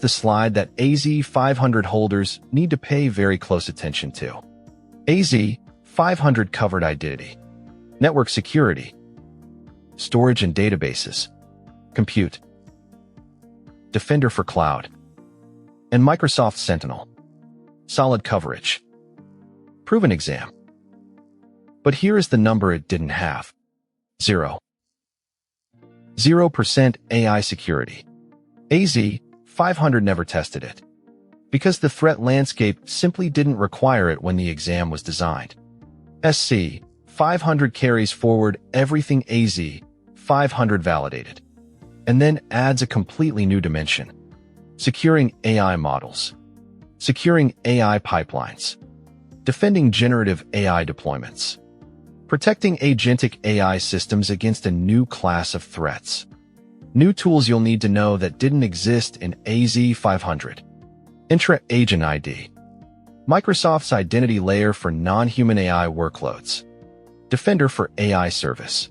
the slide that AZ-500 holders need to pay very close attention to. AZ-500 covered identity, network security, storage and databases, compute, Defender for cloud, and Microsoft Sentinel. Solid coverage. Proven exam. But here is the number it didn't have. 0%. 0% AI security. AZ-500 never tested it, because the threat landscape simply didn't require it when the exam was designed. SC-500 carries forward everything AZ-500 validated, and then adds a completely new dimension: securing AI models, securing AI pipelines, defending generative AI deployments, protecting agentic AI systems against a new class of threats. New tools you'll need to know that didn't exist in AZ-500. Entra Agent ID, Microsoft's identity layer for non-human AI workloads. Defender for AI service,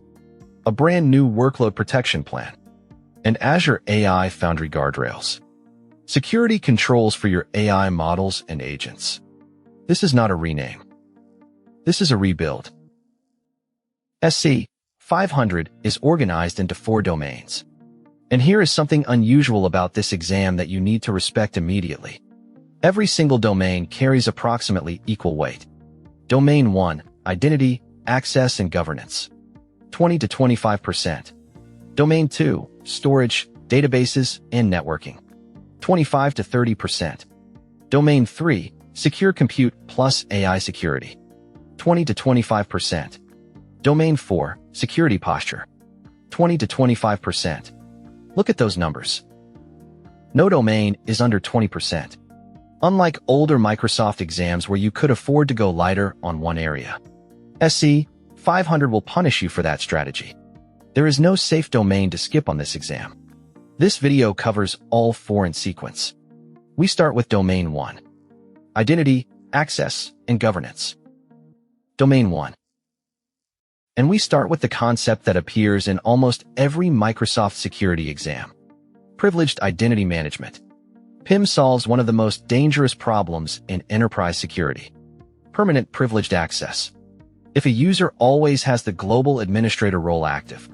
a brand new workload protection plan. And Azure AI Foundry guardrails, security controls for your AI models and agents. This is not a rename. This is a rebuild. SC-500 is organized into 4 domains. And here is something unusual about this exam that you need to respect immediately. Every single domain carries approximately equal weight. Domain 1, Identity, Access and Governance, 20 to 25%. Domain 2, Storage, Databases, and Networking, 25 to 30%. Domain 3, Secure Compute plus AI Security, 20 to 25%. Domain 4, Security Posture, 20 to 25%. Look at those numbers. No domain is under 20%. Unlike older Microsoft exams where you could afford to go lighter on one area, SC-500 will punish you for that strategy. There is no safe domain to skip on this exam. This video covers all 4 in sequence. We start with Domain 1. Identity, Access, and Governance. Domain 1. And we start with the concept that appears in almost every Microsoft security exam. Privileged Identity Management. PIM solves one of the most dangerous problems in enterprise security: permanent privileged access. If a user always has the global administrator role active,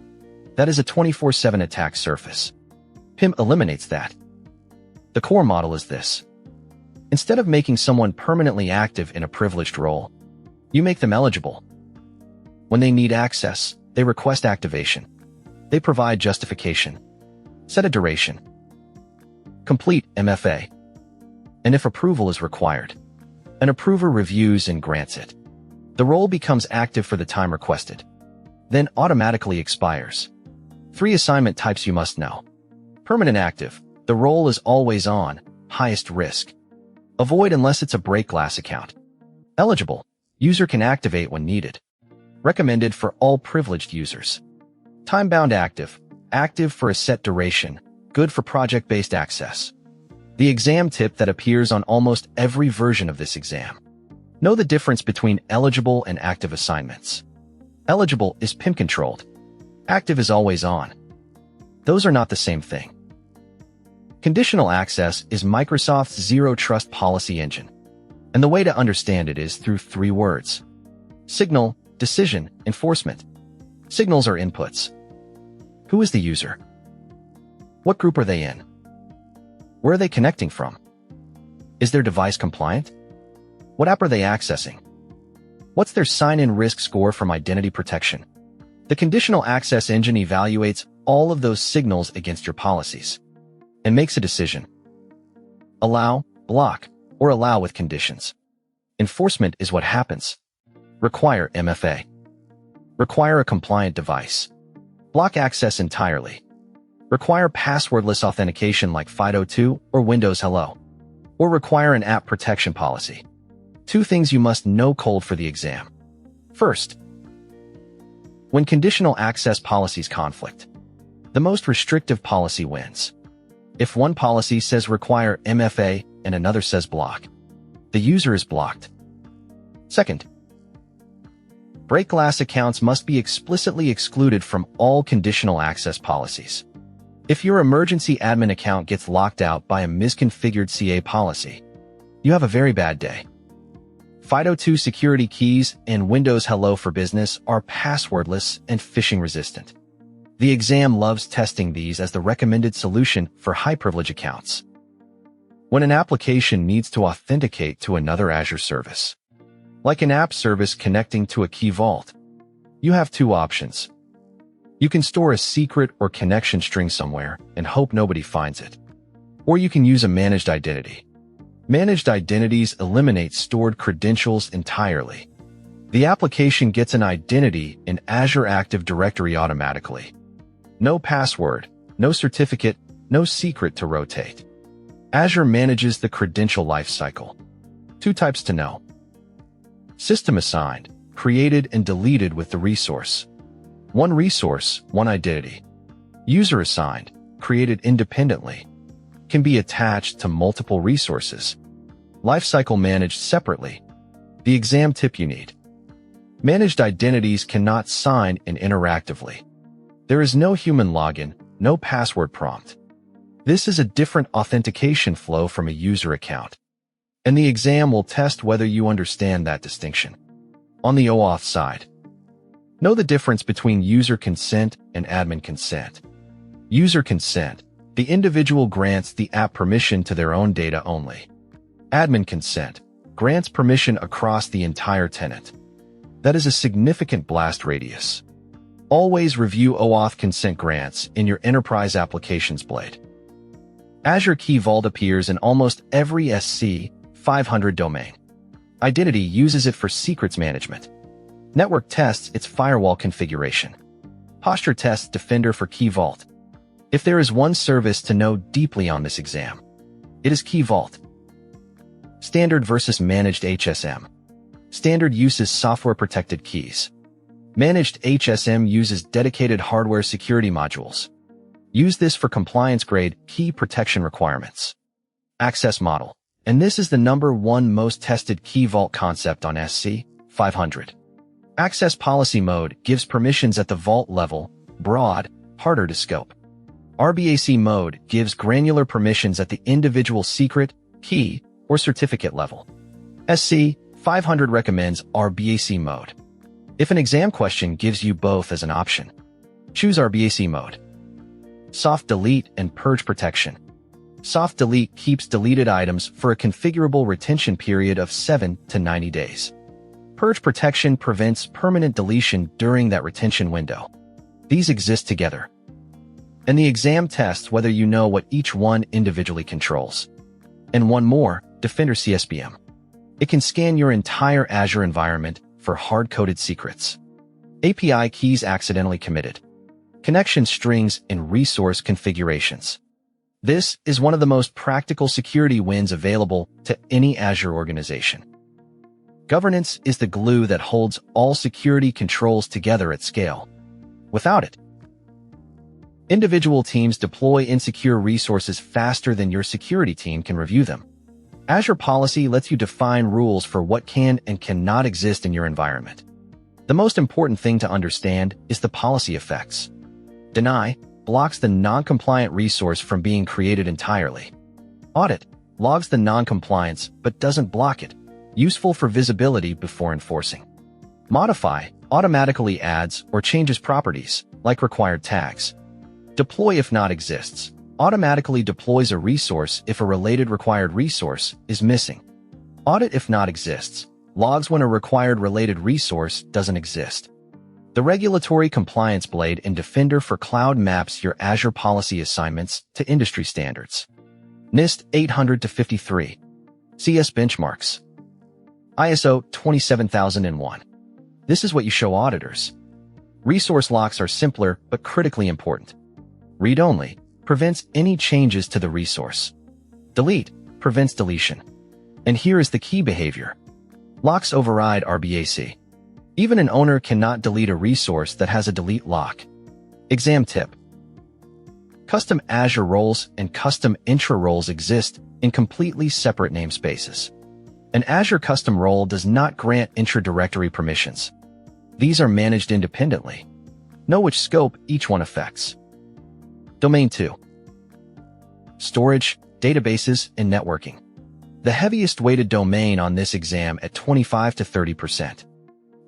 that is a 24/7 attack surface. PIM eliminates that. The core model is this. Instead of making someone permanently active in a privileged role, you make them eligible. When they need access, they request activation. They provide justification. Set a duration. Complete MFA. And if approval is required, an approver reviews and grants it. The role becomes active for the time requested, then automatically expires. 3 assignment types you must know. Permanent active. The role is always on, highest risk. Avoid unless it's a break glass account. Eligible. User can activate when needed. Recommended for all privileged users. Time-bound active. Active for a set duration. Good for project-based access. The exam tip that appears on almost every version of this exam. Know the difference between eligible and active assignments. Eligible is PIM-controlled. Active is always on. Those are not the same thing. Conditional access is Microsoft's Zero Trust policy engine. And the way to understand it is through 3 words: signal, decision, enforcement. Signals are inputs. Who is the user? What group are they in? Where are they connecting from? Is their device compliant? What app are they accessing? What's their sign-in risk score from identity protection? The conditional access engine evaluates all of those signals against your policies and makes a decision. Allow, block, or allow with conditions. Enforcement is what happens. Require MFA. Require a compliant device. Block access entirely. Require passwordless authentication like FIDO2 or Windows Hello. Or require an app protection policy. 2 things you must know cold for the exam. First, when conditional access policies conflict, the most restrictive policy wins. If one policy says require MFA and another says block, the user is blocked. Second, break glass accounts must be explicitly excluded from all conditional access policies. If your emergency admin account gets locked out by a misconfigured CA policy, you have a very bad day. FIDO2 security keys and Windows Hello for Business are passwordless and phishing resistant. The exam loves testing these as the recommended solution for high-privilege accounts. When an application needs to authenticate to another Azure service, like an app service connecting to a key vault, you have two options. You can store a secret or connection string somewhere and hope nobody finds it. Or you can use a managed identity. Managed identities eliminate stored credentials entirely. The application gets an identity in Azure Active Directory automatically. No password, no certificate, no secret to rotate. Azure manages the credential lifecycle. Two types to know. System assigned, created and deleted with the resource. One resource, one identity. User assigned, created independently. Can be attached to multiple resources. Lifecycle managed separately. The exam tip you need. Managed identities cannot sign in interactively. There is no human login, no password prompt. This is a different authentication flow from a user account, and the exam will test whether you understand that distinction. On the OAuth side, know the difference between user consent and admin consent. User consent, the individual grants the app permission to their own data only. Admin consent grants permission across the entire tenant. That is a significant blast radius. Always review OAuth consent grants in your enterprise applications blade. Azure Key Vault appears in almost every SC-500 domain. Identity uses it for secrets management. Network tests its firewall configuration. Posture tests Defender for Key Vault. If there is one service to know deeply on this exam, it is Key Vault. Standard versus Managed HSM. Standard uses software-protected keys. Managed HSM uses dedicated hardware security modules. Use this for compliance-grade key protection requirements. Access model. And this is the #1 most tested Key Vault concept on SC-500. Access policy mode gives permissions at the vault level, broad, harder to scope. RBAC mode gives granular permissions at the individual secret, key, or certificate level. SC-500 recommends RBAC mode. If an exam question gives you both as an option, choose RBAC mode. Soft delete and purge protection. Soft delete keeps deleted items for a configurable retention period of 7 to 90 days. Purge protection prevents permanent deletion during that retention window. These exist together. And the exam tests whether you know what each one individually controls. And one more, Defender CSPM. It can scan your entire Azure environment for hard-coded secrets. API keys accidentally committed. Connection strings and resource configurations. This is one of the most practical security wins available to any Azure organization. Governance is the glue that holds all security controls together at scale. Without it, individual teams deploy insecure resources faster than your security team can review them. Azure Policy lets you define rules for what can and cannot exist in your environment. The most important thing to understand is the policy effects. Deny blocks the non-compliant resource from being created entirely. Audit logs the non-compliance but doesn't block it, useful for visibility before enforcing. Modify automatically adds or changes properties, like required tags. Deploy if not exists, automatically deploys a resource if a related required resource is missing. Audit if not exists, logs when a required related resource doesn't exist. The Regulatory Compliance Blade in Defender for Cloud maps your Azure policy assignments to industry standards. NIST 800-53. CS benchmarks. ISO 27001. This is what you show auditors. Resource locks are simpler but critically important. Read-only prevents any changes to the resource. Delete prevents deletion. And here is the key behavior. Locks override RBAC. Even an owner cannot delete a resource that has a delete lock. Exam tip. Custom Azure roles and custom Entra roles exist in completely separate namespaces. An Azure custom role does not grant intra-directory permissions. These are managed independently. Know which scope each one affects. Domain 2. Storage, databases, and networking. The heaviest weighted domain on this exam at 25 to 30%.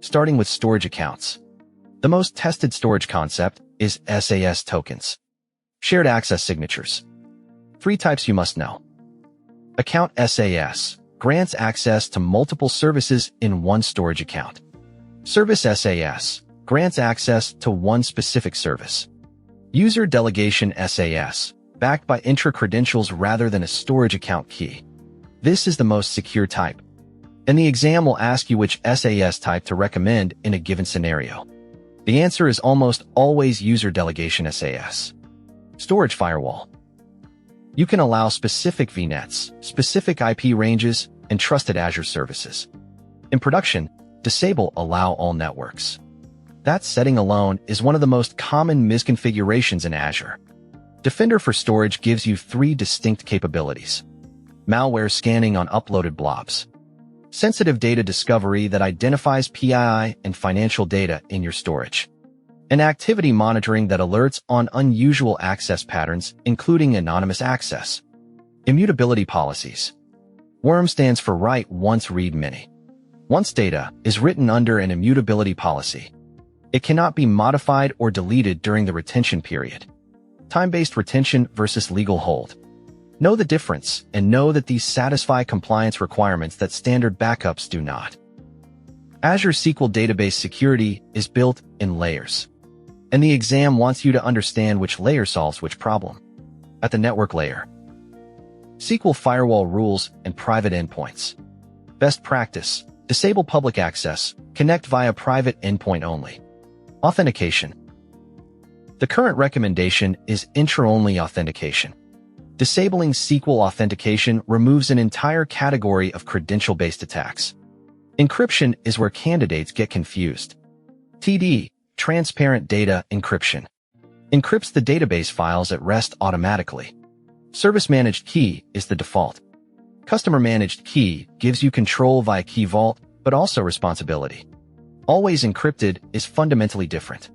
Starting with storage accounts. The most tested storage concept is SAS tokens. Shared access signatures. 3 types you must know. Account SAS grants access to multiple services in one storage account. Service SAS grants access to one specific service. User delegation SAS, backed by intra-credentials rather than a storage account key. This is the most secure type, and the exam will ask you which SAS type to recommend in a given scenario. The answer is almost always user delegation SAS. Storage firewall. You can allow specific VNets, specific IP ranges, and trusted Azure services. In production, disable allow all networks. That setting alone is one of the most common misconfigurations in Azure. Defender for storage gives you 3 distinct capabilities. Malware scanning on uploaded blobs. Sensitive data discovery that identifies PII and financial data in your storage. And activity monitoring that alerts on unusual access patterns, including anonymous access. Immutability policies. WORM stands for write once, read many. Once data is written under an immutability policy, it cannot be modified or deleted during the retention period. Time-based retention versus legal hold. Know the difference and know that these satisfy compliance requirements that standard backups do not. Azure SQL database security is built in layers, and the exam wants you to understand which layer solves which problem. At the network layer, SQL firewall rules and private endpoints. Best practice: disable public access, connect via private endpoint only. Authentication. The current recommendation is intra-only authentication. Disabling SQL authentication removes an entire category of credential-based attacks. Encryption is where candidates get confused. TD, transparent data encryption, encrypts the database files at rest automatically. Service-managed key is the default. Customer-managed key gives you control via key vault, but also responsibility. Always encrypted is fundamentally different,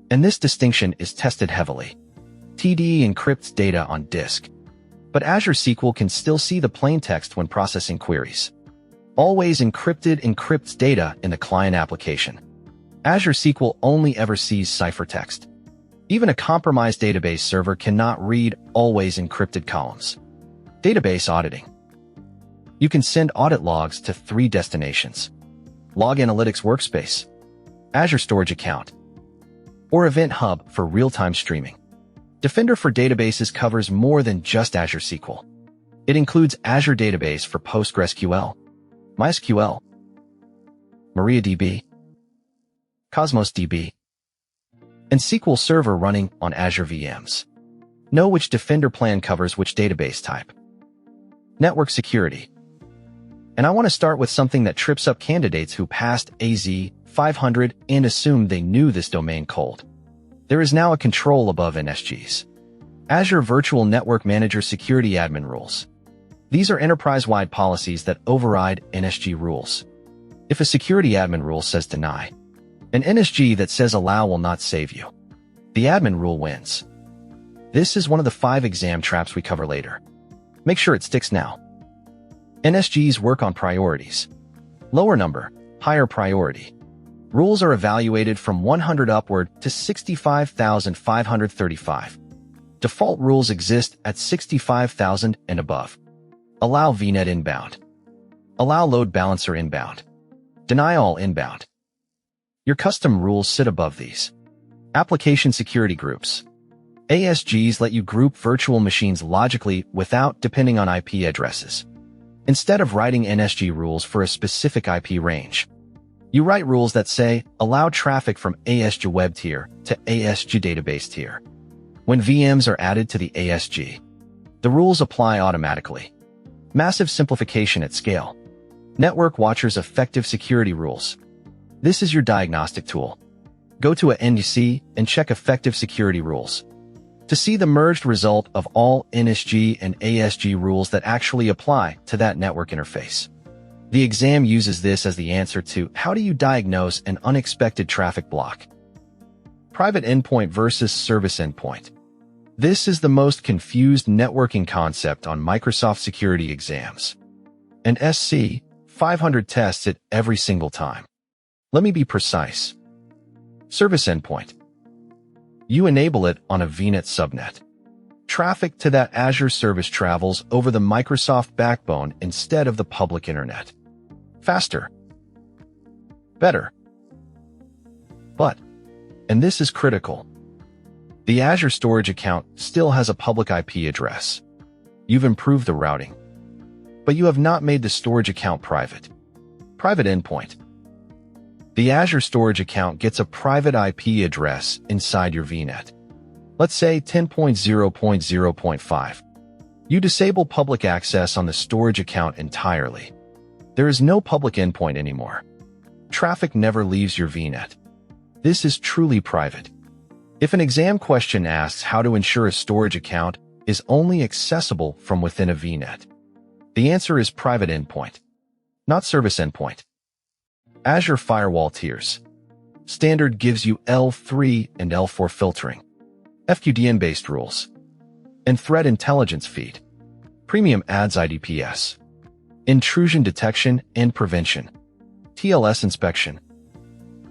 and this distinction is tested heavily. TD encrypts data on disk, but Azure SQL can still see the plain text when processing queries. Always encrypted encrypts data in the client application. Azure SQL only ever sees ciphertext. Even a compromised database server cannot read always encrypted columns. Database auditing. You can send audit logs to 3 destinations: Log Analytics Workspace, Azure Storage Account, or Event Hub for real-time streaming. Defender for databases covers more than just Azure SQL. It includes Azure Database for PostgreSQL, MySQL, MariaDB, Cosmos DB, and SQL Server running on Azure VMs. Know which Defender plan covers which database type. Network security. And I want to start with something that trips up candidates who passed AZ-500 and assumed they knew this domain cold. There is now a control above NSGs. Azure Virtual Network Manager Security Admin Rules. These are enterprise-wide policies that override NSG rules. If a security admin rule says deny, an NSG that says allow will not save you. The admin rule wins. This is one of the 5 exam traps we cover later. Make sure it sticks now. NSGs work on priorities. Lower number, higher priority. Rules are evaluated from 100 upward to 65,535. Default rules exist at 65,000 and above. Allow VNet inbound. Allow load balancer inbound. Deny all inbound. Your custom rules sit above these. Application security groups. ASGs let you group virtual machines logically without depending on IP addresses. Instead of writing NSG rules for a specific IP range, you write rules that say, allow traffic from ASG web tier to ASG database tier. When VMs are added to the ASG, the rules apply automatically. Massive simplification at scale. Network Watcher's effective security rules. This is your diagnostic tool. Go to a NDC and check effective security rules to see the merged result of all NSG and ASG rules that actually apply to that network interface. The exam uses this as the answer to how do you diagnose an unexpected traffic block. Private endpoint versus service endpoint. This is the most confused networking concept on Microsoft security exams. And SC-500 tests it every single time. Let me be precise. Service endpoint. You enable it on a VNet subnet. Traffic to that Azure service travels over the Microsoft backbone instead of the public internet. Faster. Better. But, and this is critical, the Azure storage account still has a public IP address. You've improved the routing, but you have not made the storage account private. Private endpoint. The Azure storage account gets a private IP address inside your VNet. Let's say 10.0.0.5. You disable public access on the storage account entirely. There is no public endpoint anymore. Traffic never leaves your VNet. This is truly private. If an exam question asks how to ensure a storage account is only accessible from within a VNet, the answer is private endpoint, not service endpoint. Azure Firewall tiers. Standard gives you L3 and L4 filtering, FQDN-based rules, and threat intelligence feed. Premium adds IDPS, intrusion detection and prevention, TLS inspection,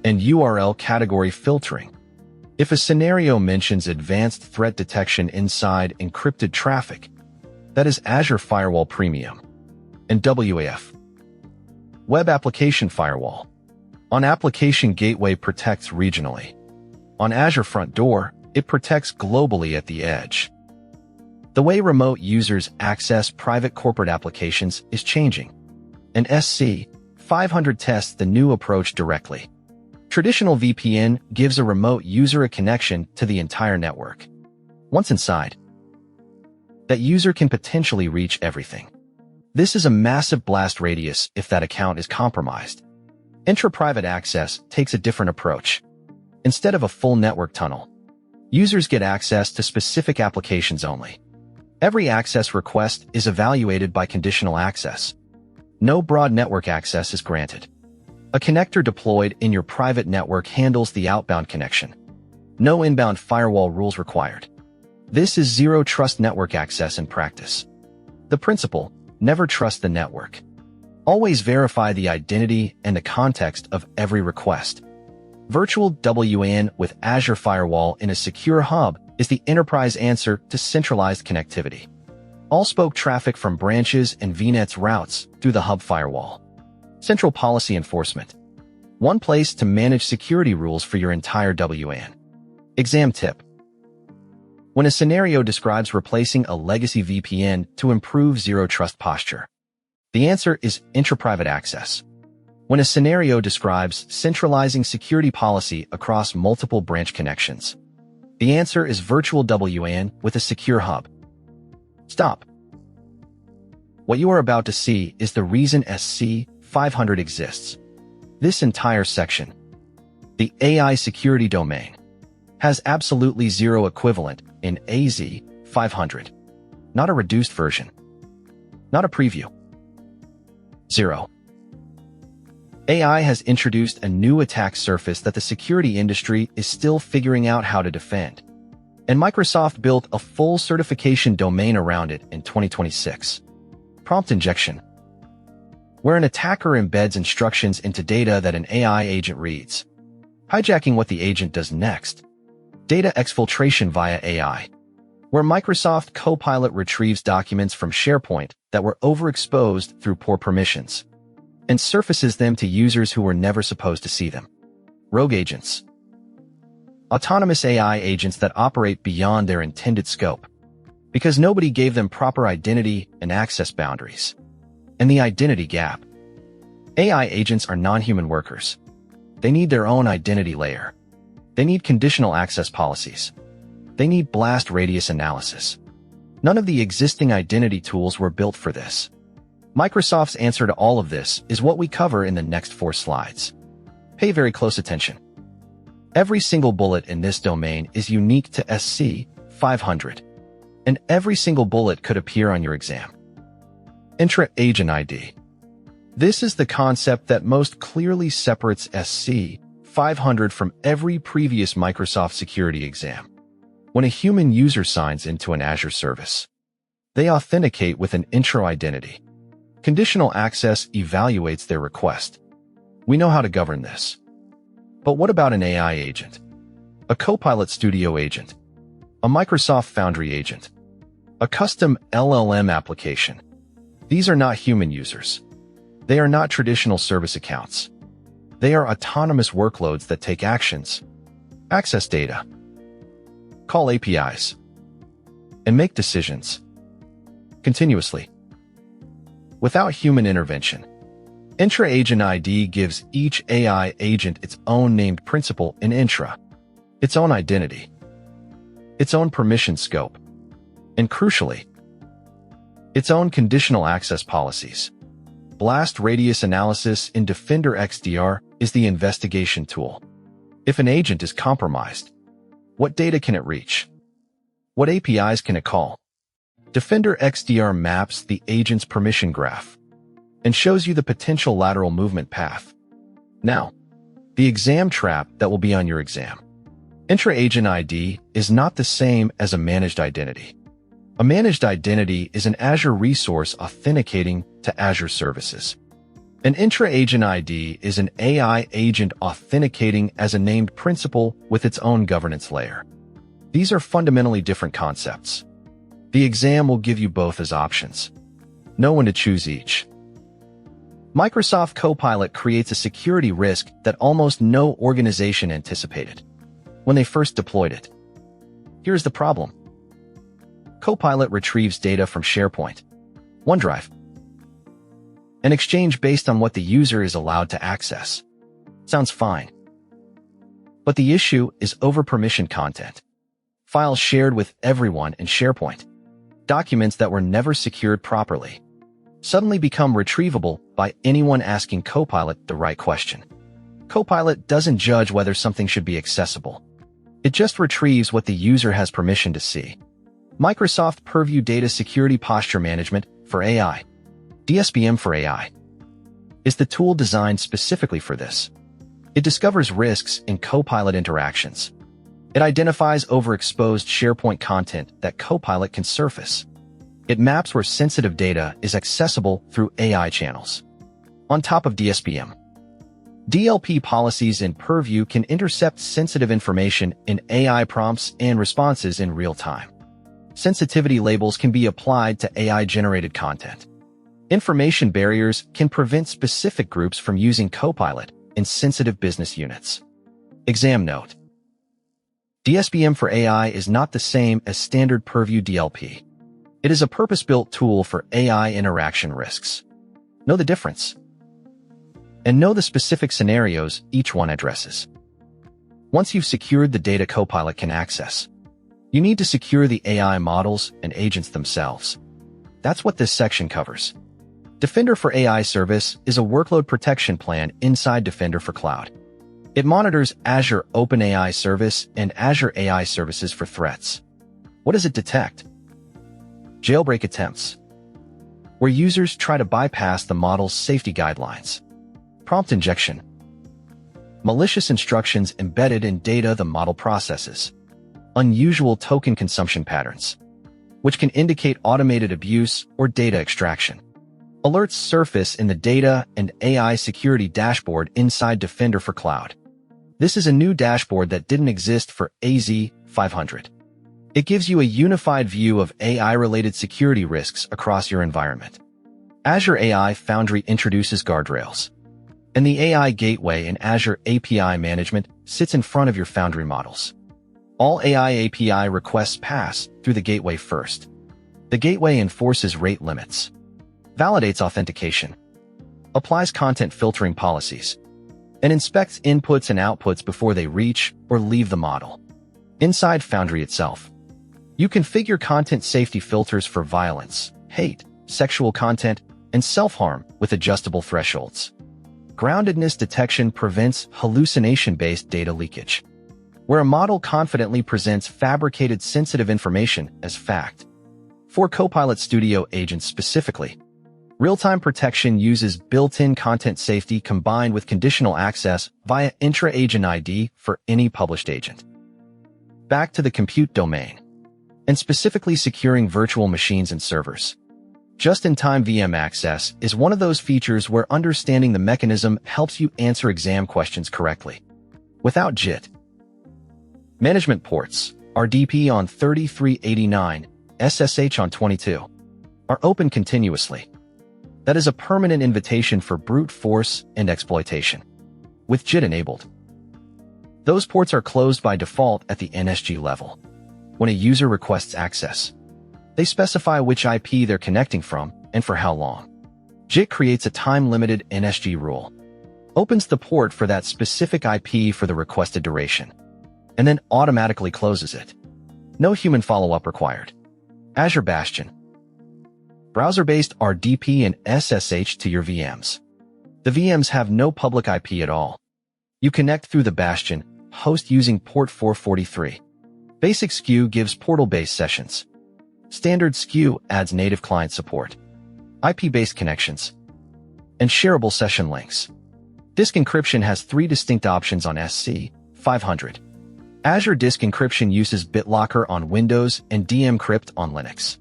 and URL category filtering. If a scenario mentions advanced threat detection inside encrypted traffic, that is Azure Firewall Premium. And WAF. Web Application Firewall. On Application Gateway protects regionally. On Azure Front Door, it protects globally at the edge. The way remote users access private corporate applications is changing, and SC-500 tests the new approach directly. Traditional VPN gives a remote user a connection to the entire network. Once inside, that user can potentially reach everything. This is a massive blast radius if that account is compromised. Entra Private Access takes a different approach. Instead of a full network tunnel, users get access to specific applications only. Every access request is evaluated by conditional access. No broad network access is granted. A connector deployed in your private network handles the outbound connection. No inbound firewall rules required. This is zero trust network access in practice. The principle, never trust the network. Always verify the identity and the context of every request. Virtual WAN with Azure Firewall in a secure hub is the enterprise answer to centralized connectivity. All spoke traffic from branches and VNets routes through the hub firewall. Central policy enforcement. One place to manage security rules for your entire WAN. Exam tip. When a scenario describes replacing a legacy VPN to improve zero trust posture, the answer is intra-private access. When a scenario describes centralizing security policy across multiple branch connections, the answer is virtual WAN with a secure hub. Stop. What you are about to see is the reason SC-500 exists. This entire section, the AI security domain, has absolutely zero equivalent in AZ-500. Not a reduced version. Not a preview. Zero. AI has introduced a new attack surface that the security industry is still figuring out how to defend. And Microsoft built a full certification domain around it in 2026. Prompt injection, where an attacker embeds instructions into data that an AI agent reads, hijacking what the agent does next. Data exfiltration via AI, where Microsoft Copilot retrieves documents from SharePoint that were overexposed through poor permissions and surfaces them to users who were never supposed to see them. Rogue agents, autonomous AI agents that operate beyond their intended scope because nobody gave them proper identity and access boundaries. And the identity gap. AI agents are non-human workers. They need their own identity layer. They need conditional access policies. They need blast radius analysis. None of the existing identity tools were built for this. Microsoft's answer to all of this is what we cover in the next 4 slides. Pay very close attention. Every single bullet in this domain is unique to SC-500, and every single bullet could appear on your exam. Entra Agent ID. This is the concept that most clearly separates SC-500 from every previous Microsoft security exam. When a human user signs into an Azure service, they authenticate with an intro identity. Conditional access evaluates their request. We know how to govern this. But what about an AI agent? A Copilot Studio agent? A Microsoft Foundry agent? A custom LLM application? These are not human users. They are not traditional service accounts. They are autonomous workloads that take actions, access data, call APIs, and make decisions continuously, without human intervention. Entra Agent ID gives each AI agent its own named principal in Entra, its own identity, its own permission scope, and crucially, its own conditional access policies. Blast radius analysis in Defender XDR is the investigation tool. If an agent is compromised, what data can it reach? What APIs can it call? Defender XDR maps the agent's permission graph and shows you the potential lateral movement path. Now, the exam trap that will be on your exam. Entra Agent ID is not the same as a managed identity. A managed identity is an Azure resource authenticating to Azure services. An Entra Agent ID is an AI agent authenticating as a named principal with its own governance layer. These are fundamentally different concepts. The exam will give you both as options. Know when to choose each. Microsoft Copilot creates a security risk that almost no organization anticipated when they first deployed it. Here's the problem. Copilot retrieves data from SharePoint, OneDrive, and Exchange based on what the user is allowed to access. Sounds fine. But the issue is over-permissioned content. Files shared with everyone in SharePoint. Documents that were never secured properly suddenly become retrievable by anyone asking Copilot the right question. Copilot doesn't judge whether something should be accessible. It just retrieves what the user has permission to see. Microsoft Purview Data Security Posture Management for AI, DSPM for AI, is the tool designed specifically for this. It discovers risks in Copilot interactions. It identifies overexposed SharePoint content that Copilot can surface. It maps where sensitive data is accessible through AI channels. On top of DSPM, DLP policies in Purview can intercept sensitive information in AI prompts and responses in real time. Sensitivity labels can be applied to AI-generated content. Information barriers can prevent specific groups from using Copilot in sensitive business units. Exam note. DSPM for AI is not the same as standard Purview DLP. It is a purpose-built tool for AI interaction risks. Know the difference. And know the specific scenarios each one addresses. Once you've secured the data Copilot can access, you need to secure the AI models and agents themselves. That's what this section covers. Defender for AI Service is a workload protection plan inside Defender for Cloud. It monitors Azure OpenAI Service and Azure AI Services for threats. What does it detect? Jailbreak attempts, where users try to bypass the model's safety guidelines. Prompt injection, malicious instructions embedded in data the model processes. Unusual token consumption patterns, which can indicate automated abuse or data extraction. Alerts surface in the Data and AI Security dashboard inside Defender for Cloud. This is a new dashboard that didn't exist for AZ-500. It gives you a unified view of AI-related security risks across your environment. Azure AI Foundry introduces guardrails, and the AI Gateway in Azure API Management sits in front of your Foundry models. All AI API requests pass through the gateway first. The gateway enforces rate limits, validates authentication, applies content filtering policies, and inspects inputs and outputs before they reach or leave the model. Inside Foundry itself, you configure content safety filters for violence, hate, sexual content, and self-harm with adjustable thresholds. Groundedness detection prevents hallucination-based data leakage, where a model confidently presents fabricated sensitive information as fact. For Copilot Studio agents specifically, real-time protection uses built-in content safety combined with conditional access via Entra Agent ID for any published agent. back to the compute domain, and specifically securing virtual machines and servers. Just-in-time VM access is one of those features where understanding the mechanism helps you answer exam questions correctly, without JIT. Management ports, RDP on 3389, SSH on 22, are open continuously. That is a permanent invitation for brute force and exploitation, with JIT enabled. Those ports are closed by default at the NSG level. When a user requests access, they specify which IP they're connecting from and for how long. JIT creates a time-limited NSG rule, opens the port for that specific IP for the requested duration, and then automatically closes it. No human follow-up required. Azure Bastion. Browser-based RDP and SSH to your VMs. The VMs have no public IP at all. You connect through the Bastion host using port 443. Basic SKU gives portal-based sessions. Standard SKU adds native client support, IP-based connections, and shareable session links. Disk encryption has 3 distinct options on SC-500. Azure Disk Encryption uses BitLocker on Windows and dmcrypt on Linux.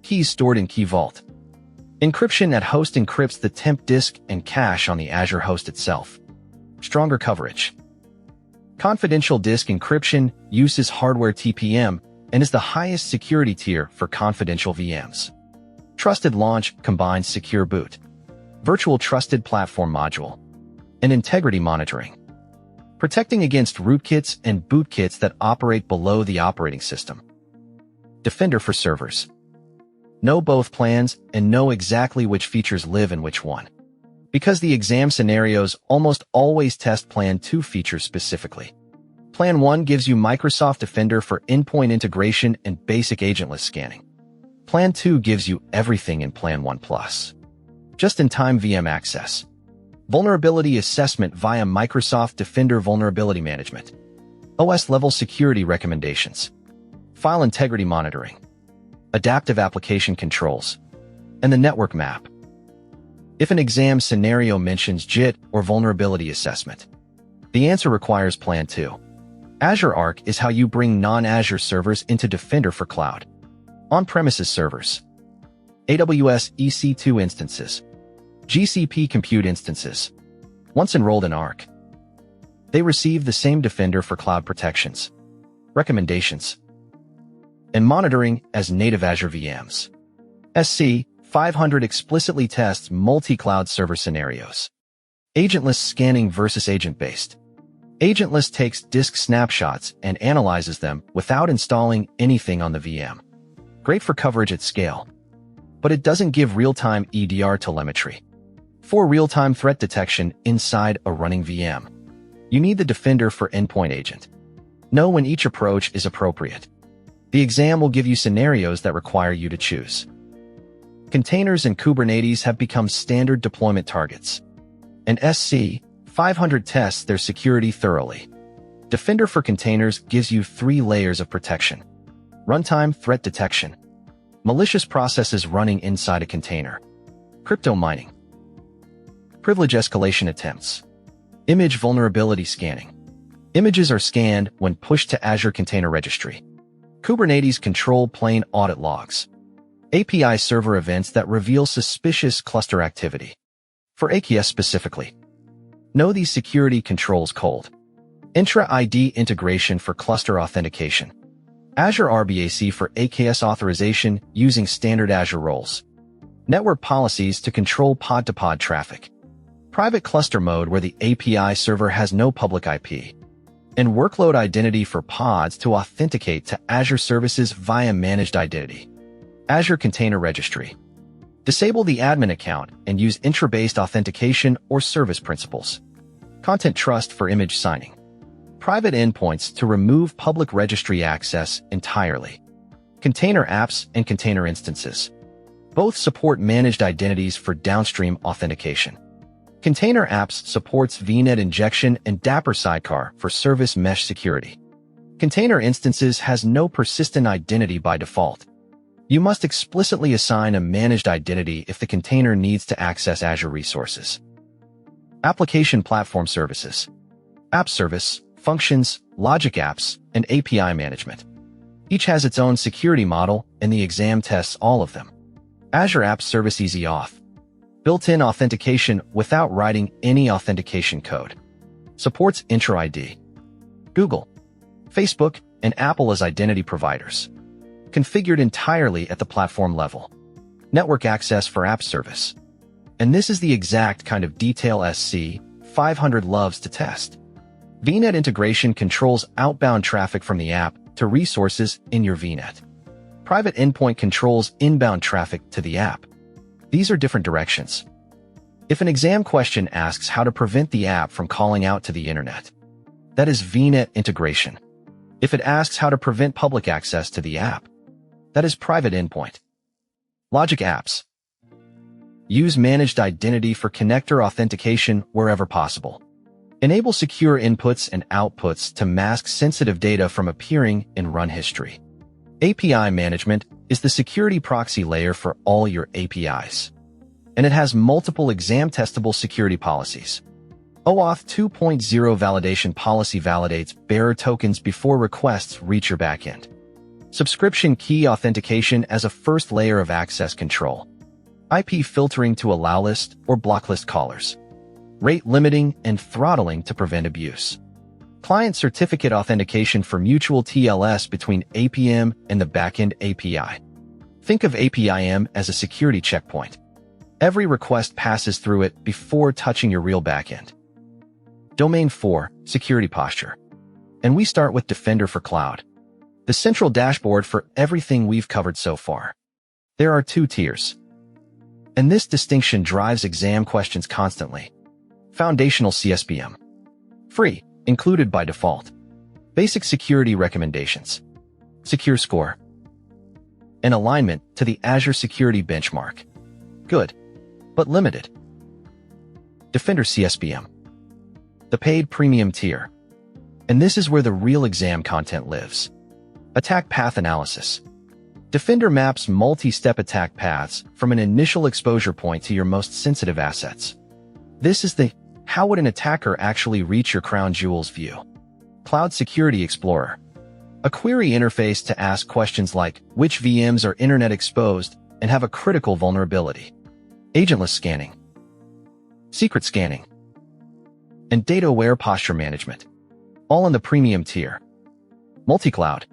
Keys stored in Key Vault. Encryption at host encrypts the temp disk and cache on the Azure host itself. Stronger coverage. Confidential disk encryption uses hardware TPM and is the highest security tier for confidential VMs. Trusted Launch combines secure boot, virtual trusted platform module, and integrity monitoring, protecting against rootkits and bootkits that operate below the operating system. Defender for servers. Know both plans and know exactly which features live in which one. Because the exam scenarios almost always test Plan 2 features specifically. Plan 1 gives you Microsoft Defender for endpoint integration and basic agentless scanning. Plan 2 gives you everything in Plan 1 Plus. Just-in-time VM access. Vulnerability assessment via Microsoft Defender Vulnerability Management. OS-level security recommendations. File integrity monitoring. Adaptive application controls. And the network map. If an exam scenario mentions JIT or vulnerability assessment, the answer requires Plan 2. Azure Arc is how you bring non-Azure servers into Defender for cloud. On-premises servers. AWS EC2 instances. GCP compute instances. Once enrolled in Arc, they receive the same Defender for cloud protections, recommendations, and monitoring as native Azure VMs. SC-500 explicitly tests multi-cloud server scenarios. Agentless scanning versus agent-based. Agentless takes disk snapshots and analyzes them without installing anything on the VM. Great for coverage at scale, but it doesn't give real-time EDR telemetry. For real-time threat detection inside a running VM, you need the Defender for Endpoint Agent. Know when each approach is appropriate. The exam will give you scenarios that require you to choose. Containers and Kubernetes have become standard deployment targets, and SC-500 tests their security thoroughly. Defender for Containers gives you 3 layers of protection. Runtime threat detection. Malicious processes running inside a container. Crypto mining. Privilege escalation attempts. Image vulnerability scanning. Images are scanned when pushed to Azure Container Registry. Kubernetes control plane audit logs. API server events that reveal suspicious cluster activity. For AKS specifically, know these security controls cold. Entra ID integration for cluster authentication. Azure RBAC for AKS authorization using standard Azure roles. Network policies to control pod-to-pod traffic. Private cluster mode where the API server has no public IP. And workload identity for pods to authenticate to Azure services via managed identity. Azure Container Registry. Disable the admin account and use intra-based authentication or service principals. Content trust for image signing. Private endpoints to remove public registry access entirely. Container apps and container instances. Both support managed identities for downstream authentication. Container apps supports VNet injection and Dapper Sidecar for service mesh security. Container instances has no persistent identity by default. You must explicitly assign a managed identity if the container needs to access Azure resources. Application Platform Services. App Service functions, logic apps, and API management. Each has its own security model, and the exam tests all of them. Azure App Service Easy Auth. Built-in authentication without writing any authentication code. Supports Entra ID. Google, Facebook, and Apple as identity providers. Configured entirely at the platform level. Network access for app service. And this is the exact kind of detail SC-500 loves to test. VNet integration controls outbound traffic from the app to resources in your VNet. Private endpoint controls inbound traffic to the app. These are different directions. If an exam question asks how to prevent the app from calling out to the internet, that is VNet integration. If it asks how to prevent public access to the app, that is private endpoint. Logic apps. Use managed identity for connector authentication wherever possible. Enable secure inputs and outputs to mask sensitive data from appearing in run history. API management is the security proxy layer for all your APIs. And it has multiple exam-testable security policies. OAuth 2.0 validation policy validates bearer tokens before requests reach your backend. Subscription key authentication as a first layer of access control. IP filtering to allow list or blocklist callers. Rate limiting and throttling to prevent abuse. Client certificate authentication for mutual TLS between APM and the backend API. Think of APIM as a security checkpoint. Every request passes through it before touching your real backend. Domain 4, Security Posture. And we start with Defender for Cloud, the central dashboard for everything we've covered so far. There are 2 tiers. And this distinction drives exam questions constantly. Foundational CSPM. Free, included by default. Basic security recommendations. Secure score. An alignment to the Azure Security Benchmark. Good, but limited. Defender CSPM. The paid premium tier. And this is where the real exam content lives. Attack path analysis. Defender maps multi-step attack paths from an initial exposure point to your most sensitive assets. This is the how would an attacker actually reach your crown jewels view. Cloud Security Explorer. A query interface to ask questions like which VMs are internet exposed and have a critical vulnerability. Agentless scanning. Secret scanning. And data-aware posture management. All in the premium tier. Multi-cloud.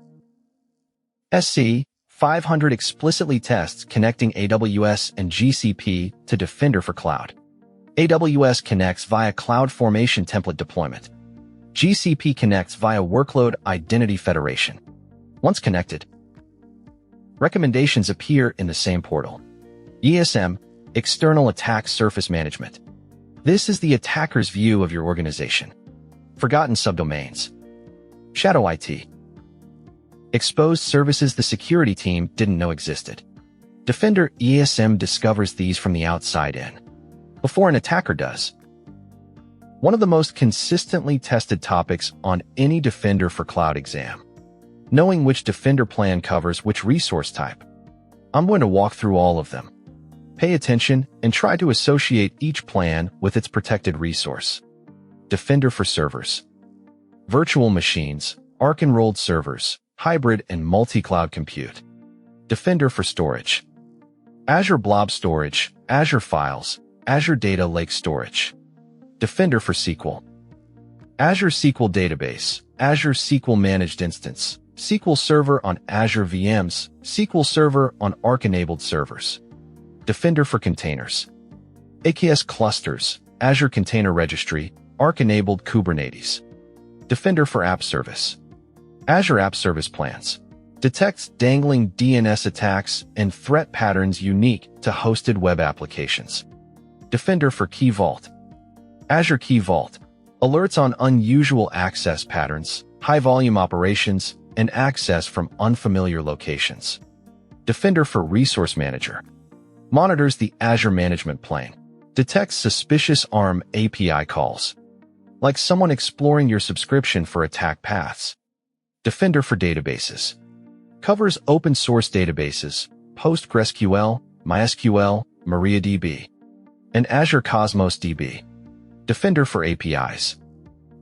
SC-500 explicitly tests connecting AWS and GCP to Defender for Cloud. AWS connects via CloudFormation template deployment. GCP connects via Workload Identity Federation. Once connected, recommendations appear in the same portal. ESM, External Attack Surface Management. This is the attacker's view of your organization. Forgotten subdomains. Shadow IT. Exposed services the security team didn't know existed. Defender ESM discovers these from the outside in, before an attacker does. One of the most consistently tested topics on any Defender for Cloud exam. Knowing which Defender plan covers which resource type. I'm going to walk through all of them. Pay attention and try to associate each plan with its protected resource. Defender for servers. Virtual machines, Arc-enrolled servers, hybrid and multi-cloud compute. Defender for storage. Azure Blob Storage, Azure Files, Azure Data Lake Storage. Defender for SQL. Azure SQL Database, Azure SQL Managed Instance, SQL Server on Azure VMs, SQL Server on Arc-enabled servers. Defender for containers. AKS clusters, Azure Container Registry, Arc-enabled Kubernetes. Defender for app service. Azure App Service Plans. Detects dangling DNS attacks and threat patterns unique to hosted web applications. Defender for Key Vault. Azure Key Vault. Alerts on unusual access patterns, high-volume operations, and access from unfamiliar locations. Defender for Resource Manager. Monitors the Azure Management Plane. Detects suspicious ARM API calls, like someone exploring your subscription for attack paths. Defender for Databases. Covers open-source databases, PostgreSQL, MySQL, MariaDB, and Azure Cosmos DB. Defender for APIs.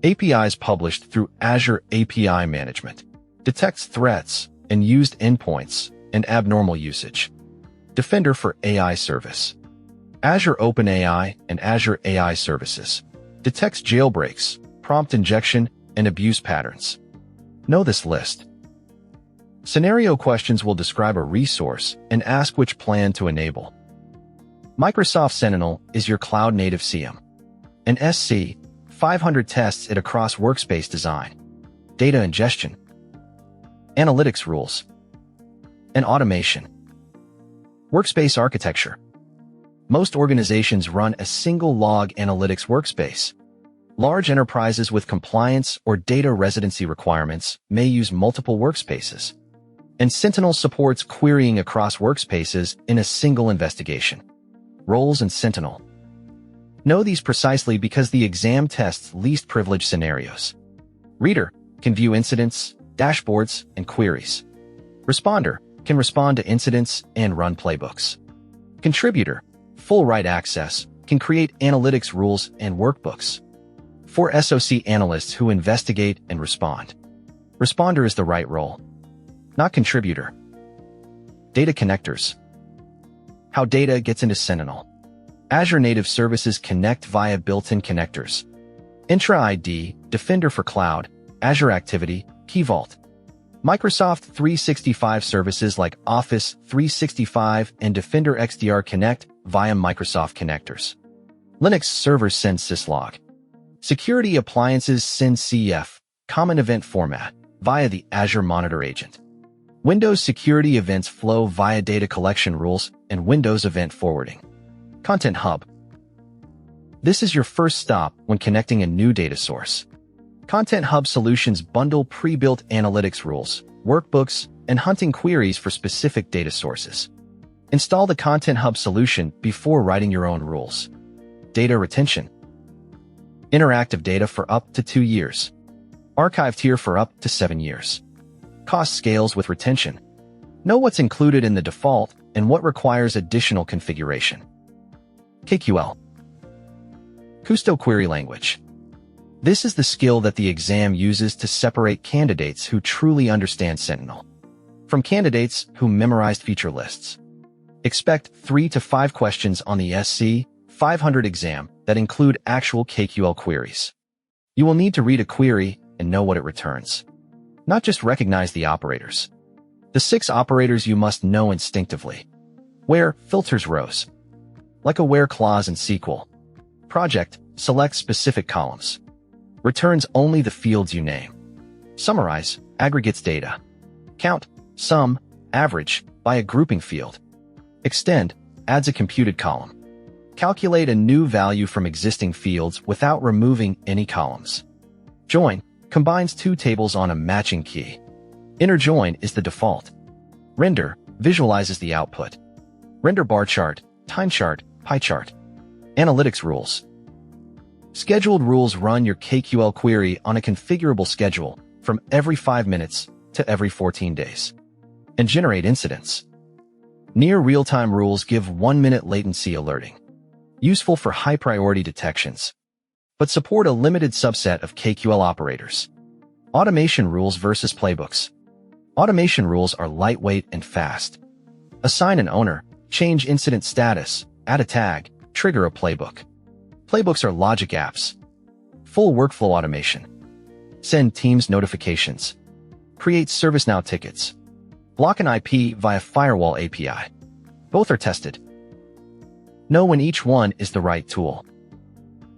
APIs published through Azure API Management. Detects threats and used endpoints and abnormal usage. Defender for AI Service. Azure OpenAI and Azure AI Services. Detects jailbreaks, prompt injection, and abuse patterns. Know this list. Scenario questions will describe a resource and ask which plan to enable. Microsoft Sentinel is your cloud-native CM. And SC-500 tests it across workspace design, data ingestion, analytics rules, and automation. Workspace architecture. Most organizations run a single log analytics workspace. Large enterprises with compliance or data residency requirements may use multiple workspaces. And Sentinel supports querying across workspaces in a single investigation. Roles in Sentinel. Know these precisely because the exam tests least privileged scenarios. Reader can view incidents, dashboards, and queries. Responder can respond to incidents and run playbooks. Contributor, full write access, can create analytics rules and workbooks. For SOC analysts who investigate and respond. Responder is the right role, not contributor. Data connectors. How data gets into Sentinel. Azure native services connect via built-in connectors. Entra ID, Defender for Cloud, Azure Activity, Key Vault. Microsoft 365 services like Office 365 and Defender XDR connect via Microsoft connectors. Linux servers send syslog. Security appliances send CF, common event format, via the Azure Monitor Agent. Windows security events flow via data collection rules and Windows event forwarding. Content Hub. This is your first stop when connecting a new data source. Content Hub solutions bundle pre-built analytics rules, workbooks, and hunting queries for specific data sources. Install the Content Hub solution before writing your own rules. Data retention. Interactive data for up to 2 years. Archived here for up to 7 years. Cost scales with retention. Know what's included in the default and what requires additional configuration. KQL. Kusto Query Language. This is the skill that the exam uses to separate candidates who truly understand Sentinel from candidates who memorized feature lists. Expect 3 to 5 questions on the SC-500 exam that include actual KQL queries. You will need to read a query and know what it returns. Not just recognize the operators. The 6 operators you must know instinctively. Where filters rows. Like a where clause in SQL. Project select specific columns. Returns only the fields you name. Summarize aggregates data. Count, sum, average by a grouping field. Extend adds a computed column. Calculate a new value from existing fields without removing any columns. Join combines 2 tables on a matching key. Inner join is the default. Render visualizes the output. Render bar chart, time chart, pie chart. Analytics rules. Scheduled rules run your KQL query on a configurable schedule from every 5 minutes to every 14 days. And generate incidents. Near real-time rules give 1-minute latency alerting. Useful for high-priority detections, but support a limited subset of KQL operators. Automation rules versus playbooks. Automation rules are lightweight and fast. Assign an owner, change incident status, add a tag, trigger a playbook. Playbooks are logic apps. Full workflow automation. Send Teams notifications. Create ServiceNow tickets. Block an IP via Firewall API. Both are tested. Know when each one is the right tool.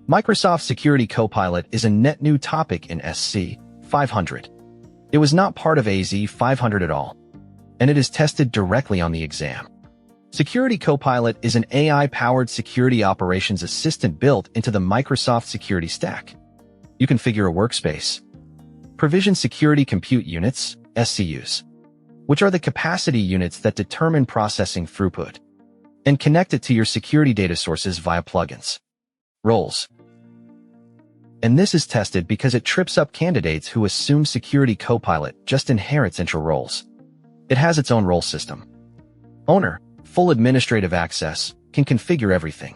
Microsoft Security Copilot is a net new topic in SC-500. It was not part of AZ-500 at all, and it is tested directly on the exam. Security Copilot is an AI-powered security operations assistant built into the Microsoft Security Stack. You configure a workspace. Provision security compute units, SCUs, which are the capacity units that determine processing throughput, and connect it to your security data sources via plugins. Roles. And this is tested because it trips up candidates who assume Security Copilot just inherits Entra roles. It has its own role system. Owner, full administrative access, can configure everything.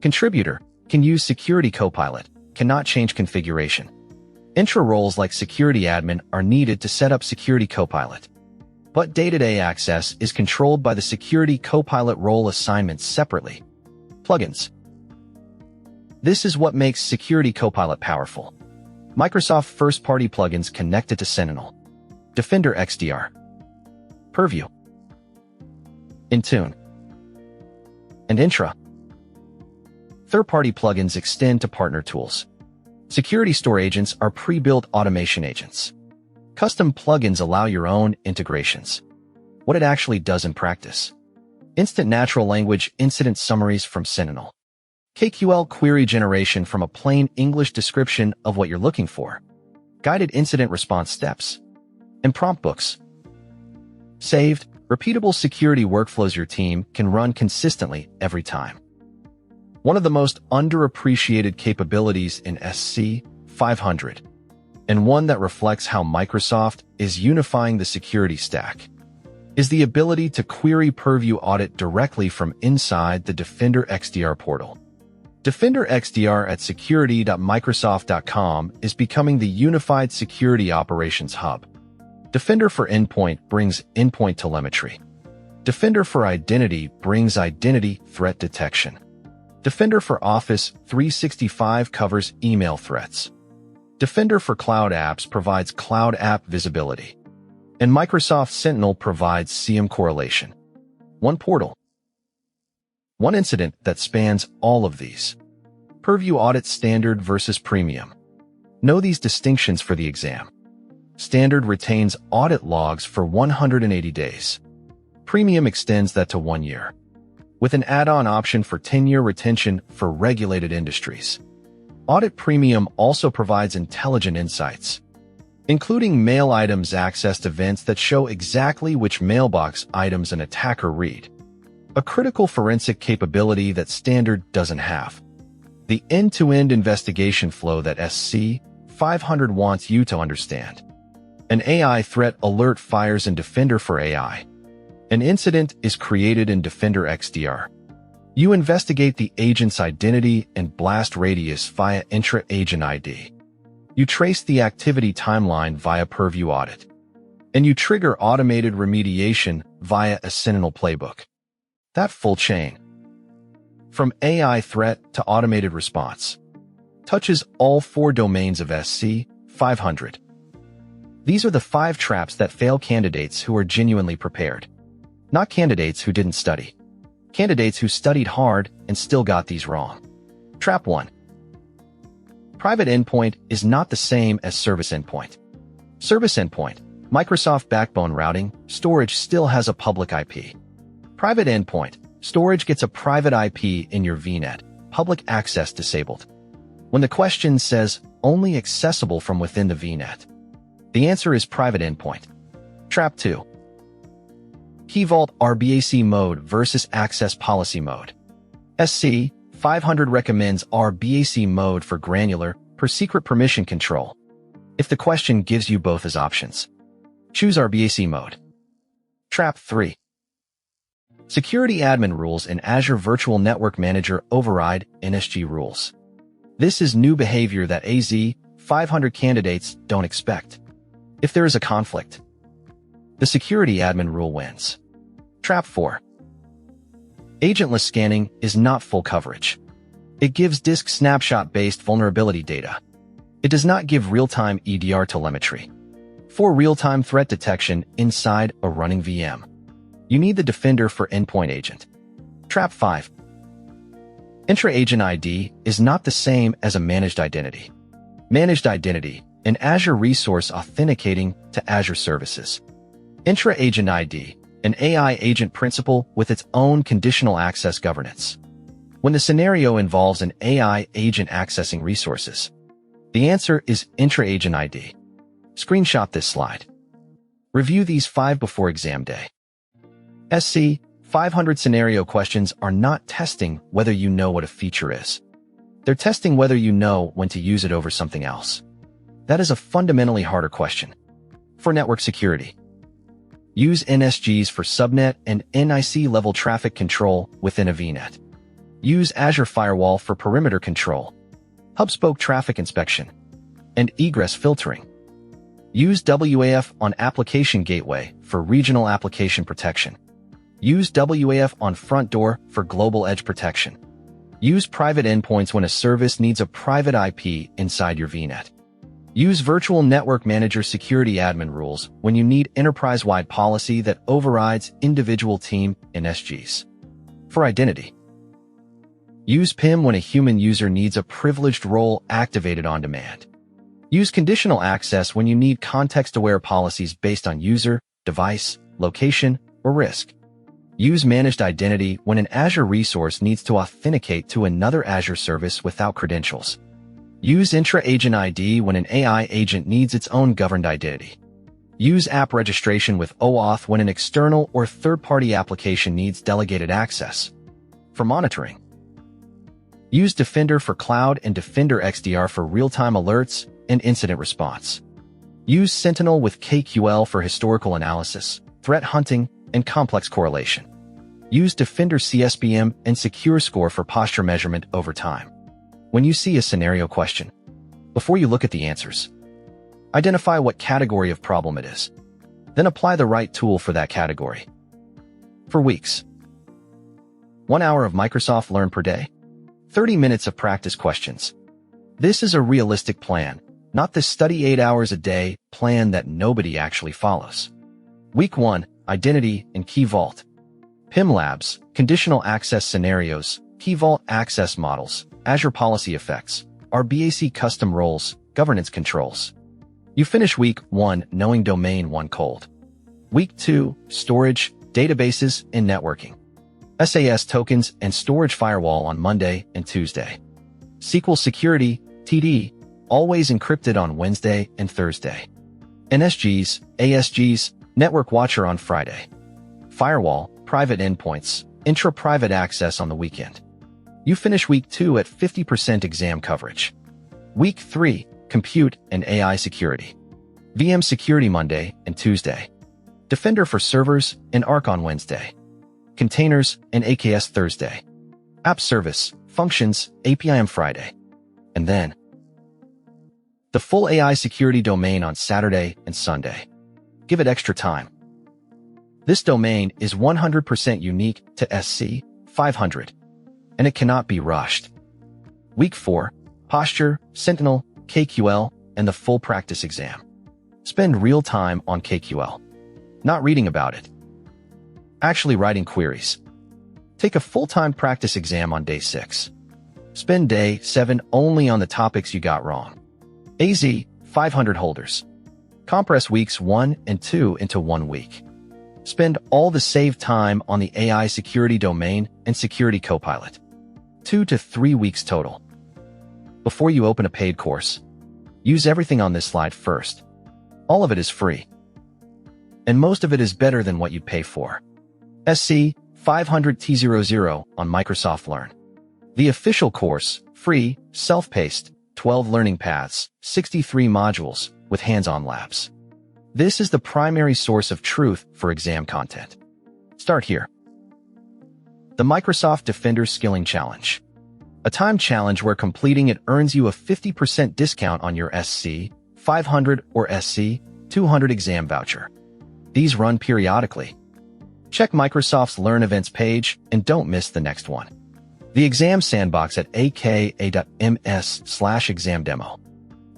Contributor, can use Security Copilot, cannot change configuration. Intra roles like security admin are needed to set up Security Copilot. But day-to-day access is controlled by the Security Copilot role assignments separately. Plugins. This is what makes Security Copilot powerful. Microsoft first-party plugins connected to Sentinel, Defender XDR, Purview, Intune, and Entra. Third-party plugins extend to partner tools. Security store agents are pre-built automation agents. Custom plugins allow your own integrations. What it actually does in practice. Instant natural language incident summaries from Sentinel. KQL query generation from a plain English description of what you're looking for. Guided incident response steps. And prompt books. Saved, repeatable security workflows your team can run consistently every time. One of the most underappreciated capabilities in SC-500, and one that reflects how Microsoft is unifying the security stack, is the ability to query Purview Audit directly from inside the Defender XDR portal. Defender XDR at security.microsoft.com is becoming the unified security operations hub. Defender for Endpoint brings endpoint telemetry. Defender for Identity brings identity threat detection. Defender for Office 365 covers email threats. Defender for Cloud Apps provides cloud app visibility. And Microsoft Sentinel provides CM correlation. One portal. One incident that spans all of these. Purview Audit Standard versus Premium. Know these distinctions for the exam. Standard retains audit logs for 180 days. Premium extends that to 1 year, with an add-on option for 10-year retention for regulated industries. Audit Premium also provides intelligent insights, including mail items accessed events that show exactly which mailbox items an attacker read, a critical forensic capability that Standard doesn't have. The end-to-end investigation flow that SC-500 wants you to understand. An AI threat alert fires in Defender for AI. An incident is created in Defender XDR. You investigate the agent's identity and blast radius via Entra Agent ID. You trace the activity timeline via Purview Audit. And you trigger automated remediation via a Sentinel playbook. That full chain, from AI threat to automated response, touches all 4 domains of SC-500. These are the 5 traps that fail candidates who are genuinely prepared. Not candidates who didn't study. Candidates who studied hard and still got these wrong. Trap 1. Private endpoint is not the same as service endpoint. Service endpoint, Microsoft backbone routing, storage still has a public IP. Private endpoint, storage gets a private IP in your VNet, public access disabled. When the question says only accessible from within the VNet, the answer is private endpoint. Trap 2. Key Vault RBAC mode versus access policy mode. SC-500 recommends RBAC mode for granular, per-secret permission control. If the question gives you both as options, choose RBAC mode. Trap 3. Security admin rules in Azure Virtual Network Manager override NSG rules. This is new behavior that AZ-500 candidates don't expect. If there is a conflict, the security admin rule wins. Trap 4. Agentless scanning is not full coverage. It gives disk snapshot-based vulnerability data. It does not give real-time EDR telemetry. For real-time threat detection inside a running VM, you need the Defender for Endpoint Agent. Trap 5. Entra Agent ID is not the same as a managed identity. Managed identity, an Azure resource authenticating to Azure services. Entra Agent ID, an AI agent principle with its own conditional access governance. When the scenario involves an AI agent accessing resources, the answer is Entra Agent ID. Screenshot this slide. Review these 5 before exam day. SC-500 scenario questions are not testing whether you know what a feature is. They're testing whether you know when to use it over something else. That is a fundamentally harder question. For network security, use NSGs for subnet and NIC-level traffic control within a VNet. Use Azure Firewall for perimeter control, hub-spoke traffic inspection, and egress filtering. Use WAF on Application Gateway for regional application protection. Use WAF on Front Door for global edge protection. Use private endpoints when a service needs a private IP inside your VNet. Use Virtual Network Manager security admin rules when you need enterprise-wide policy that overrides individual team NSGs. For identity, use PIM when a human user needs a privileged role activated on demand. Use conditional access when you need context-aware policies based on user, device, location, or risk. Use managed identity when an Azure resource needs to authenticate to another Azure service without credentials. Use Entra Agent ID when an AI agent needs its own governed identity. Use app registration with OAuth when an external or third-party application needs delegated access. For monitoring, use Defender for Cloud and Defender XDR for real-time alerts and incident response. Use Sentinel with KQL for historical analysis, threat hunting, and complex correlation. Use Defender CSPM and SecureScore for posture measurement over time. When you see a scenario question, before you look at the answers, identify what category of problem it is. Then apply the right tool for that category. For weeks, 1 hour of Microsoft Learn per day, 30 minutes of practice questions. This is a realistic plan, not the study 8 hours a day plan that nobody actually follows. Week 1, Identity and Key Vault. PIM Labs, Conditional Access Scenarios, Key Vault Access Models, Azure Policy Effects, RBAC Custom Roles, Governance Controls. You finish Week 1 knowing Domain 1 cold. Week 2, Storage, Databases, and Networking. SAS Tokens and Storage Firewall on Monday and Tuesday. SQL Security, TD, always encrypted on Wednesday and Thursday. NSGs, ASGs, Network Watcher on Friday. Firewall, Private Endpoints, Intra-Private Access on the weekend. You finish Week 2 at 50% exam coverage. Week 3, Compute and AI Security. VM Security Monday and Tuesday. Defender for Servers and Arc on Wednesday. Containers and AKS Thursday. App Service, Functions, API on Friday. And then the full AI Security domain on Saturday and Sunday. Give it extra time. This domain is 100% unique to SC-500, and it cannot be rushed. Week 4, Posture, Sentinel, KQL, and the full practice exam. Spend real time on KQL. Not reading about it. Actually writing queries. Take a full-time practice exam on day 6. Spend day 7 only on the topics you got wrong. AZ-500 holders. Compress weeks 1 and 2 into 1 week. Spend all the saved time on the AI security domain and security Copilot. 2 to 3 weeks total. Before you open a paid course, use everything on this slide first. All of it is free. And most of it is better than what you'd pay for. SC-500 T00 on Microsoft Learn. The official course, free, self-paced, 12 learning paths, 63 modules, with hands-on labs. This is the primary source of truth for exam content. Start here. The Microsoft Defender Skilling Challenge. A time challenge where completing it earns you a 50% discount on your SC-500 or SC-200 exam voucher. These run periodically. Check Microsoft's Learn Events page and don't miss the next one. The exam sandbox at aka.ms/exam demo.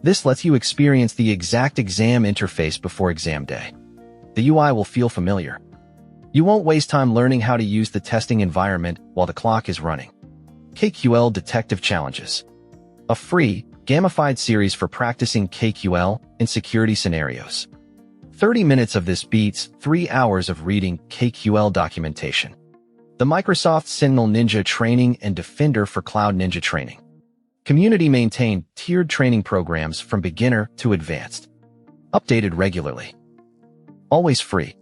This lets you experience the exact exam interface before exam day. The UI will feel familiar. You won't waste time learning how to use the testing environment while the clock is running. KQL Detective Challenges. A free, gamified series for practicing KQL in security scenarios. 30 minutes of this beats 3 hours of reading KQL documentation. The Microsoft Sentinel Ninja Training and Defender for Cloud Ninja Training. Community-maintained tiered training programs from beginner to advanced. Updated regularly. Always free.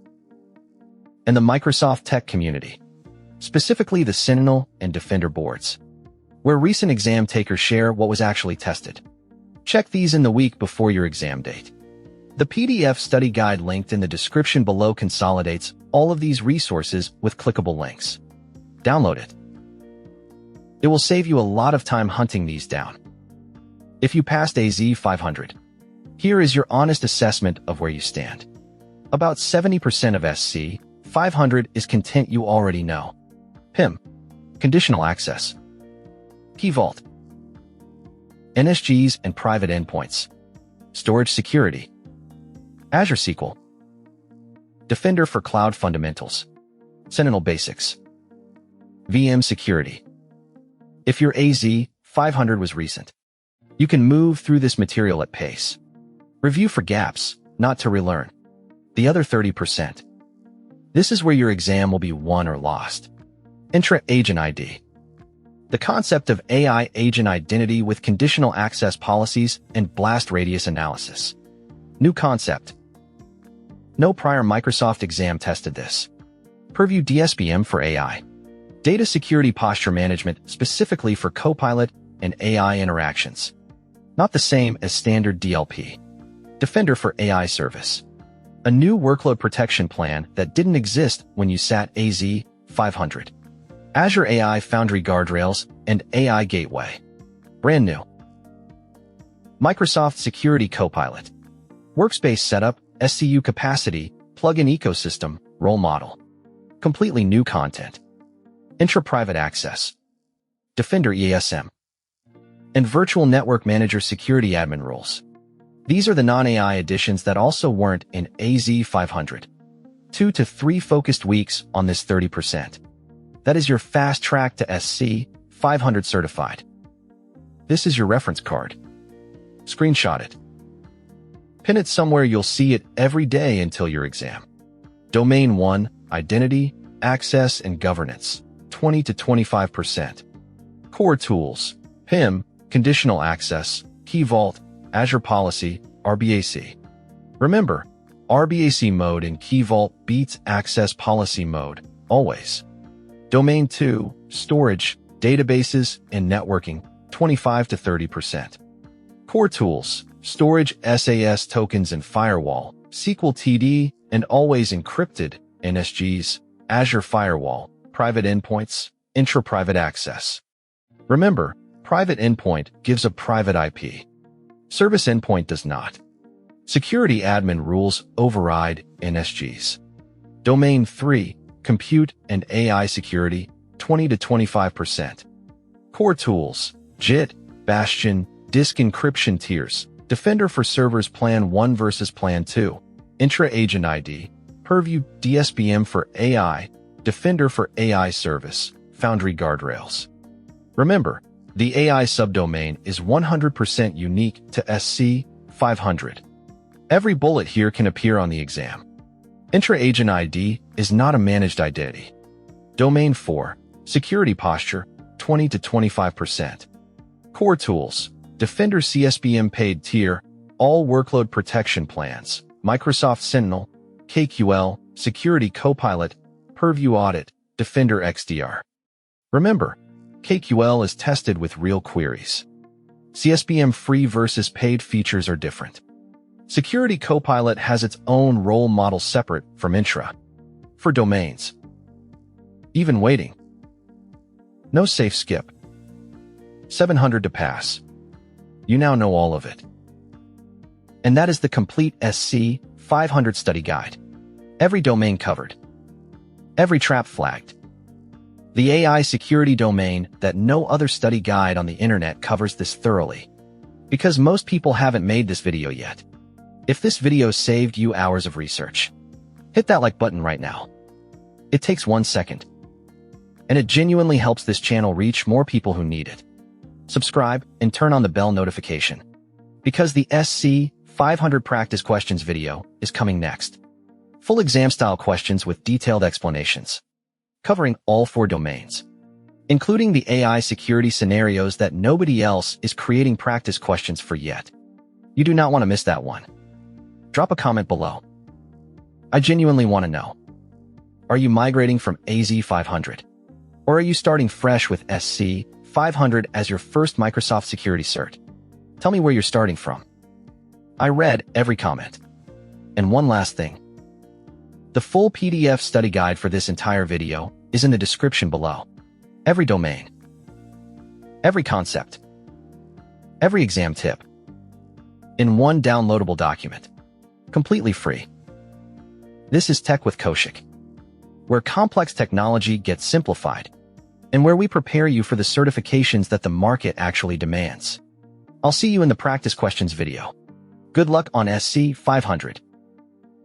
And the Microsoft Tech Community. Specifically the Sentinel and Defender boards, where recent exam takers share what was actually tested. Check these in the week before your exam date. The PDF study guide linked in the description below consolidates all of these resources with clickable links. Download it. It will save you a lot of time hunting these down. If you passed AZ-500, Here is your honest assessment of where you stand. About 70% of SC-500 is content you already know. PIM, Conditional Access, Key Vault, NSGs and Private Endpoints, Storage Security, Azure SQL, Defender for Cloud Fundamentals, Sentinel Basics, VM Security. If your AZ-500 was recent, you can move through this material at pace. Review for gaps, not to relearn. The other 30%. This is where your exam will be won or lost. Entra Agent ID. The concept of AI agent identity with conditional access policies and blast radius analysis. New concept. No prior Microsoft exam tested this. Purview DSPM for AI. Data security posture management specifically for Copilot and AI interactions. Not the same as standard DLP. Defender for AI service. A new workload protection plan that didn't exist when you sat AZ-500. Azure AI Foundry Guardrails and AI Gateway. Brand new. Microsoft Security Copilot. Workspace setup, SCU capacity, plugin ecosystem, role model. Completely new content. Entra Private Access. Defender EASM. And Virtual Network Manager Security Admin Rules. These are the non-AI additions that also weren't in AZ-500. 2 to 3 focused weeks on this 30%. That is your fast track to SC-500 certified. This is your reference card. Screenshot it. Pin it somewhere you'll see it every day until your exam. Domain 1, Identity, Access, and Governance, 20 to 25%. Core Tools, PIM, Conditional Access, Key Vault, Azure Policy, RBAC. Remember, RBAC mode in Key Vault beats Access Policy mode, always. Domain 2, Storage, Databases, and Networking, 25 to 30%. Core Tools, Storage, SAS Tokens and Firewall, SQL TD, and Always Encrypted, NSGs, Azure Firewall, Private Endpoints, Intra-Private Access. Remember, Private Endpoint gives a private IP. Service Endpoint does not. Security Admin Rules override NSGs. Domain 3, Compute and AI Security, 20 to 25%. Core Tools, JIT, Bastion, Disk Encryption Tiers, Defender for Servers Plan 1 versus Plan 2, Entra Agent ID, Purview DSPM for AI, Defender for AI Service, Foundry Guardrails. Remember, the AI subdomain is 100% unique to SC-500. Every bullet here can appear on the exam. Entra Agent ID is not a managed identity. Domain 4, Security Posture, 20 to 25%. Core Tools, Defender CSPM Paid Tier, All Workload Protection Plans, Microsoft Sentinel, KQL, Security Copilot, Purview Audit, Defender XDR. Remember, KQL is tested with real queries. CSPM free versus paid features are different. Security Copilot has its own role model separate from Entra. For domains. Even weighting. No safe skip. 700 to pass. You now know all of it. And that is the complete SC-500 study guide. Every domain covered. Every trap flagged. The AI security domain that no other study guide on the internet covers this thoroughly. Because most people haven't made this video yet. If this video saved you hours of research, hit that like button right now. It takes 1 second. And it genuinely helps this channel reach more people who need it. Subscribe and turn on the bell notification. Because the SC-500 practice questions video is coming next. Full exam-style questions with detailed explanations. Covering all 4 domains. Including the AI security scenarios that nobody else is creating practice questions for yet. You do not want to miss that one. Drop a comment below. I genuinely want to know. Are you migrating from AZ-500? Or are you starting fresh with SC-500 as your first Microsoft security cert? Tell me where you're starting from. I read every comment. And one last thing. The full PDF study guide for this entire video is in the description below. Every domain. Every concept. Every exam tip. in one downloadable document. Completely free. This is Tech with Koushik, where complex technology gets simplified, and where we prepare you for the certifications that the market actually demands. I'll see you in the practice questions video. Good luck on SC-500.